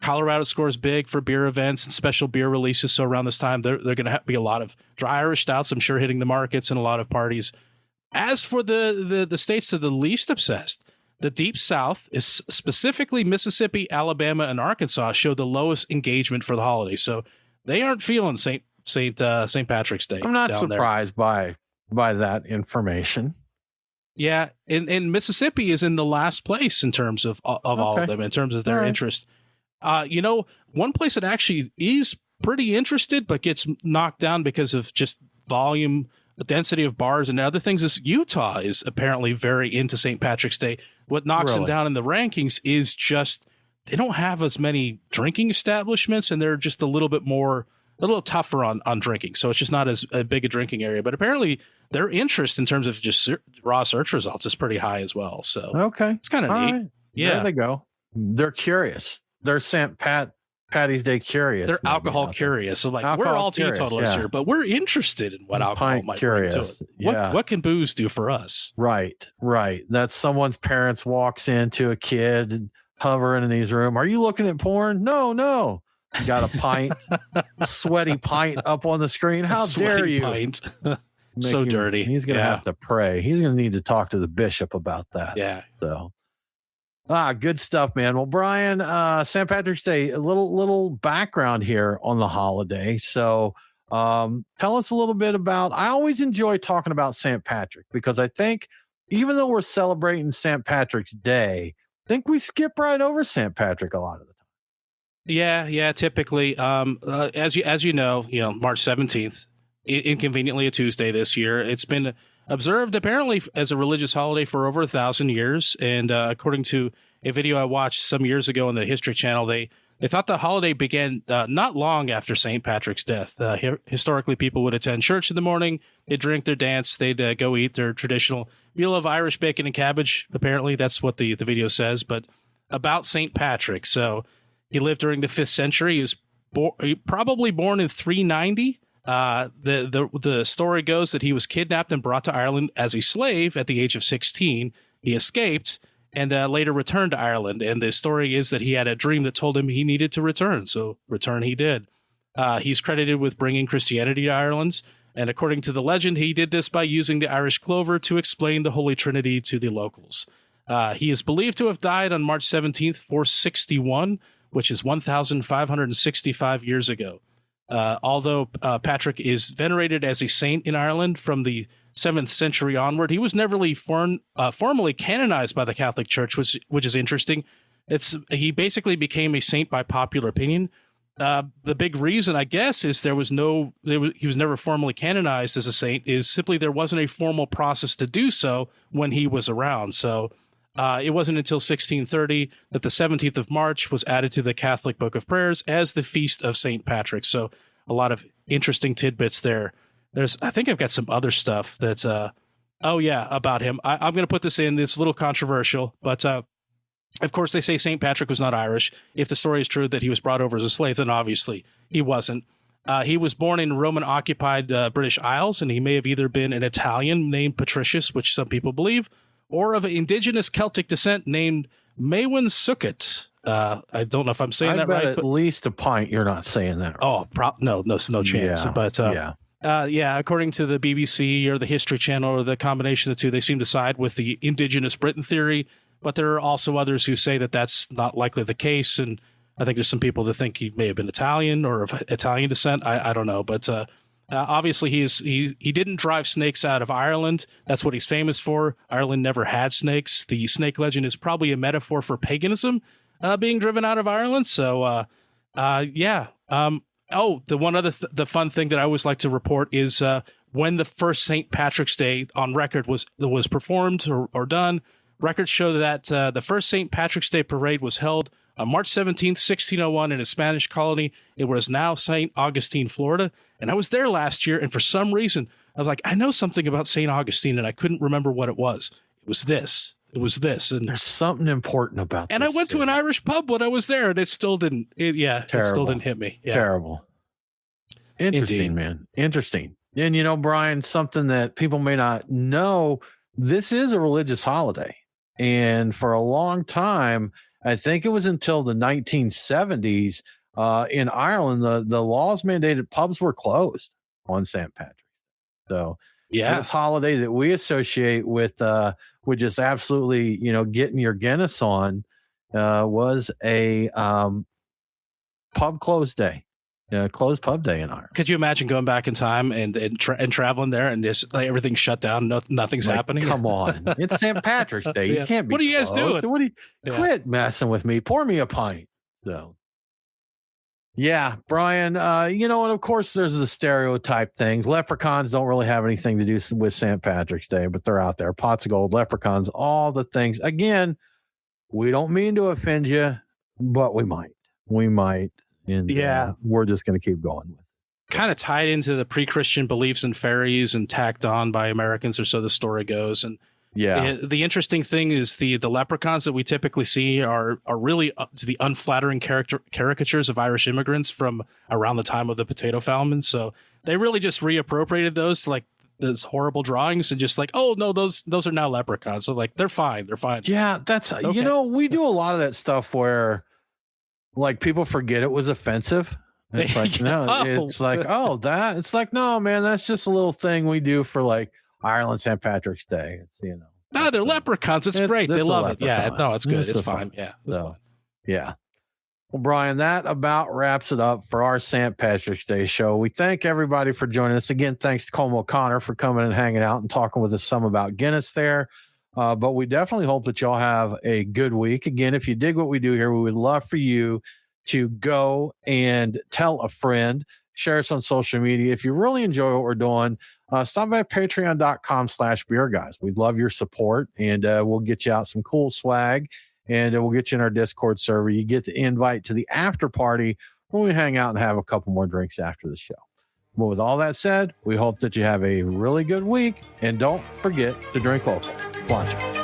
Colorado scores big for beer events and special beer releases. So around this time, they're going to be a lot of dry Irish stouts, I'm sure, hitting the markets and a lot of parties. As for the states that are the least obsessed, the Deep South, is specifically Mississippi, Alabama, and Arkansas, show the lowest engagement for the holiday. So they aren't feeling St. Patrick's Day. I'm not surprised by that information. Yeah, and Mississippi is in the last place in terms of all of them, in terms of their interest. One place that actually is pretty interested but gets knocked down because of just volume, the density of bars and other things is Utah is apparently very into St. Patrick's Day. What knocks them down in the rankings is just they don't have as many drinking establishments and they're just a little tougher on drinking. So it's just not as big a drinking area. But apparently their interest in terms of just raw search results is pretty high as well. So okay, it's kind of neat. Right. Yeah, there they go. They're curious. They're St. Patty's Day curious. They're maybe alcohol out there. curious. So like Alcohol we're all curious, teetotalers yeah. here, but we're interested in what alcohol Pint might bring to curious, it. yeah. What can booze do for us? Right. That's someone's parents walks into a kid hovering in his room. Are you looking at porn? No. You got a pint, sweaty pint up on the screen. How dare Sweaty you? pint. Make So him- dirty. He's going to have to pray. He's going to need to talk to the bishop about that. Yeah. So, good stuff, man. Well, Brian, St. Patrick's Day, a little background here on the holiday. So, tell us a little bit about. I always enjoy talking about St. Patrick because I think even though we're celebrating St. Patrick's Day, I think we skip right over St. Patrick a lot of the time. Yeah. Typically, as you know, March 17th, inconveniently a Tuesday this year. It's been observed apparently as a religious holiday for over 1,000 years. And according to a video I watched some years ago on the History Channel, they thought the holiday began not long after St. Patrick's death. Historically, people would attend church in the morning, they'd drink, their dance, they'd go eat their traditional meal of Irish bacon and cabbage. Apparently, that's what the video says. But about St. Patrick, so he lived during the 5th century. He was probably born in 390. The story goes that he was kidnapped and brought to Ireland as a slave at the age of 16. He escaped and later returned to Ireland. And the story is that he had a dream that told him he needed to return. So return he did. He's credited with bringing Christianity to Ireland. And according to the legend, he did this by using the Irish clover to explain the Holy Trinity to the locals. He is believed to have died on March 17th, 461, which is 1,565 years ago. Although Patrick is venerated as a saint in Ireland from the 7th century onward, he was never really formally canonized by the Catholic Church, which is interesting. He basically became a saint by popular opinion. The big reason, I guess, is he was never formally canonized as a saint, is simply there wasn't a formal process to do so when he was around. So it wasn't until 1630 that the 17th of March was added to the Catholic Book of Prayers as the Feast of St. Patrick. So a lot of interesting tidbits there. I think I've got some other stuff that's, about him. I'm going to put this in. It's a little controversial, but of course they say St. Patrick was not Irish. If the story is true that he was brought over as a slave, then obviously he wasn't. He was born in Roman-occupied British Isles, and he may have either been an Italian named Patricius, which some people believe, or of indigenous Celtic descent named Maewyn Succat. I don't know if I'm saying that right. At least a pint, you're not saying that right. Oh, no chance. Yeah, but according to the BBC or the History Channel or the combination of the two, they seem to side with the indigenous Britain theory. But there are also others who say that that's not likely the case. And I think there's some people that think he may have been Italian or of Italian descent. I don't know. But obviously, he didn't drive snakes out of Ireland. That's what he's famous for. Ireland never had snakes. The snake legend is probably a metaphor for paganism being driven out of Ireland. So, the one other the fun thing that I always like to report is when the first St. Patrick's Day on record was performed or done. Records show that the first St. Patrick's Day parade was held on March 17th, 1601 in a Spanish colony. It was now St. Augustine, Florida. And I was there last year, and for some reason, I was like, I know something about St. Augustine, and I couldn't remember what it was. It was this. And there's something important about and this I went to an Irish pub when I was there, and it still didn't. It still didn't hit me. Yeah. Terrible. Interesting, Indeed. man. Interesting. And Brian, something that people may not know, this is a religious holiday. And for a long time, I think it was until the 1970s in Ireland, the laws mandated pubs were closed on St. Patrick. So this holiday that we associate with just absolutely, getting your Guinness on was a pub closed day. Closed pub day in Ireland. Could you imagine going back in time and traveling there and just everything's shut down, nothing's happening? Come on, it's St. Patrick's Day. You can't be. What are you guys doing? What do you quit messing with me? Pour me a pint. So, yeah, Brian. And of course, there's the stereotype things. Leprechauns don't really have anything to do with St. Patrick's Day, but they're out there. Pots of gold, leprechauns, all the things. Again, we don't mean to offend you, but we might. And we're just going to keep going with it. Kind of tied into the pre-Christian beliefs in fairies and tacked on by Americans, or so the story goes. And Yeah. The interesting thing is the leprechauns that we typically see are really the unflattering caricatures of Irish immigrants from around the time of the potato famine. So they really just reappropriated those, like those horrible drawings, and just like, oh no, those are now leprechauns. So like they're fine. Yeah, that's Okay. you know, we do a lot of that stuff where like people forget it was offensive. It's like no, it's like it's like no, man, that's just a little thing we do for like Ireland St. Patrick's Day. It's, you know, they're leprechauns. It's great. They love it. Yeah, no, it's good. It's fine. Yeah, it's fine. Yeah. Well, Brian, that about wraps it up for our St. Patrick's Day show. We thank everybody for joining us. Again, thanks to Colm O'Connor for coming and hanging out and talking with us some about Guinness there. But we definitely hope that y'all have a good week. Again, if you dig what we do here, we would love for you to go and tell a friend, share us on social media. If you really enjoy what we're doing, stop by patreon.com/beerguys. We'd love your support, and we'll get you out some cool swag, and we'll get you in our Discord server. You get the invite to the after party when we hang out and have a couple more drinks after the show. But with all that said, we hope that you have a really good week, and don't forget to drink local. Sláinte.